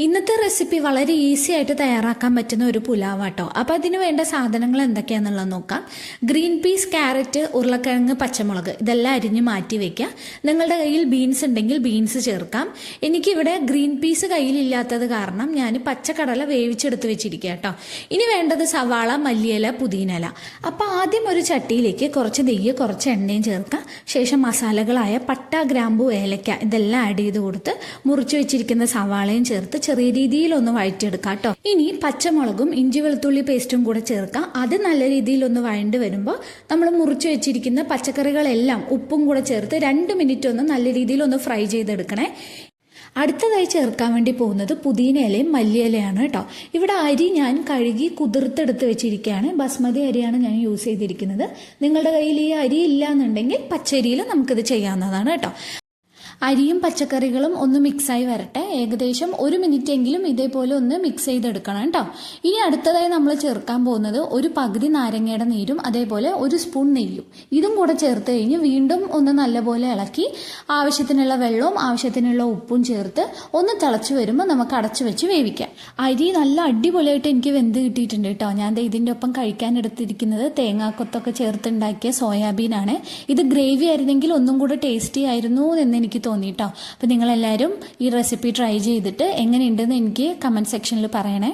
ഇന്നത്തെ റെസിപ്പി വളരെ ഈസി ആയിട്ട് തയ്യാറാക്കാൻ പറ്റുന്ന ഒരു പുലാവാട്ടോ. അപ്പോൾ അതിന് വേണ്ട സാധനങ്ങൾ എന്തൊക്കെയാണെന്നുള്ളത് നോക്കാം. ഗ്രീൻ പീസ്, ക്യാരറ്റ്, ഉരുളക്കിഴങ്ങ്, പച്ചമുളക് ഇതെല്ലാം അരിഞ്ഞ് മാറ്റി വെക്കുക. നിങ്ങളുടെ കയ്യിൽ ബീൻസ് ഉണ്ടെങ്കിൽ ബീൻസ് ചേർക്കാം. എനിക്കിവിടെ ഗ്രീൻ പീസ് കയ്യിലില്ലാത്തത് കാരണം ഞാൻ പച്ചക്കടല വേവിച്ചെടുത്ത് വെച്ചിരിക്കുക കേട്ടോ. ഇനി വേണ്ടത് സവാള, മല്ലിയില, പുതിനയില. അപ്പോൾ ആദ്യം ഒരു ചട്ടിയിലേക്ക് കുറച്ച് നെയ്യ്, കുറച്ച് എണ്ണയും ചേർക്കാം. ശേഷം മസാലകളായ പട്ട, ഗ്രാമ്പു, ഏലക്ക ഇതെല്ലാം ആഡ് ചെയ്ത് കൊടുത്ത് മുറിച്ച് വെച്ചിരിക്കുന്ന സവാളയും ചേർത്ത് ചെറിയ രീതിയിൽ ഒന്ന് വഴറ്റിയെടുക്കാം കേട്ടോ. ഇനി പച്ചമുളകും ഇഞ്ചി വെളുത്തുള്ളി പേസ്റ്റും കൂടെ ചേർക്കാം. അത് നല്ല രീതിയിൽ ഒന്ന് വഴണ്ട് വരുമ്പോൾ നമ്മൾ മുറിച്ച് വെച്ചിരിക്കുന്ന പച്ചക്കറികളെല്ലാം ഉപ്പും കൂടെ ചേർത്ത് 2 മിനിറ്റ് ഒന്ന് നല്ല രീതിയിൽ ഒന്ന് ഫ്രൈ ചെയ്തെടുക്കണേ. അടുത്തതായി ചേർക്കാൻ വേണ്ടി പോകുന്നത് പുതിനയിലയും മല്ലിയിലയാണ് കേട്ടോ. ഇവിടെ അരി ഞാൻ കഴുകി കുതിർത്തെടുത്ത് വെച്ചിരിക്കുകയാണ്. ബസ്മതി അരിയാണ് ഞാൻ യൂസ് ചെയ്തിരിക്കുന്നത്. നിങ്ങളുടെ കയ്യിൽ ഈ അരി ഇല്ല എന്നുണ്ടെങ്കിൽ പച്ചരിയിൽ നമുക്കിത് ചെയ്യാവുന്നതാണ് കേട്ടോ. അരിയും പച്ചക്കറികളും ഒന്ന് മിക്സായി വരട്ടെ. ഏകദേശം 1 മിനിറ്റ് എങ്കിലും ഇതേപോലെ ഒന്ന് മിക്സ് ചെയ്തെടുക്കണം കേട്ടോ. ഇനി അടുത്തതായി നമ്മൾ ചേർക്കാൻ പോകുന്നത് ഒരു പകുതി നാരങ്ങയുടെ നീരും അതേപോലെ 1 സ്പൂൺ നെയ്യും. ഇതും കൂടെ ചേർത്ത് കഴിഞ്ഞ് വീണ്ടും ഒന്ന് നല്ലപോലെ ഇളക്കി ആവശ്യത്തിനുള്ള വെള്ളവും ആവശ്യത്തിനുള്ള ഉപ്പും ചേർത്ത് ഒന്ന് തിളച്ച് വരുമ്പോൾ നമുക്ക് അടച്ചു വെച്ച് വേവിക്കാം. അരി നല്ല അടിപൊളിയായിട്ട് എനിക്ക് വെന്ത് കിട്ടിയിട്ടുണ്ട് കേട്ടോ. ഞാൻ ഇതിൻ്റെ ഒപ്പം കഴിക്കാൻ എടുത്തിരിക്കുന്നത് തേങ്ങാക്കൊത്തൊക്കെ ചേർത്തുണ്ടാക്കിയ സോയാബീനാണ്. ഇത് ഗ്രേവി ആയിരുന്നെങ്കിൽ ഒന്നും കൂടെ ടേസ്റ്റി ആയിരുന്നു എന്ന് എനിക്ക് തോന്നിട്ടോ. അപ്പോൾ നിങ്ങളെല്ലാവരും ഈ റെസിപ്പി ട്രൈ ചെയ്തിട്ട് എങ്ങനെയുണ്ടെന്ന് എനിക്ക് കമൻറ്റ് സെക്ഷനിൽ പറയണേ.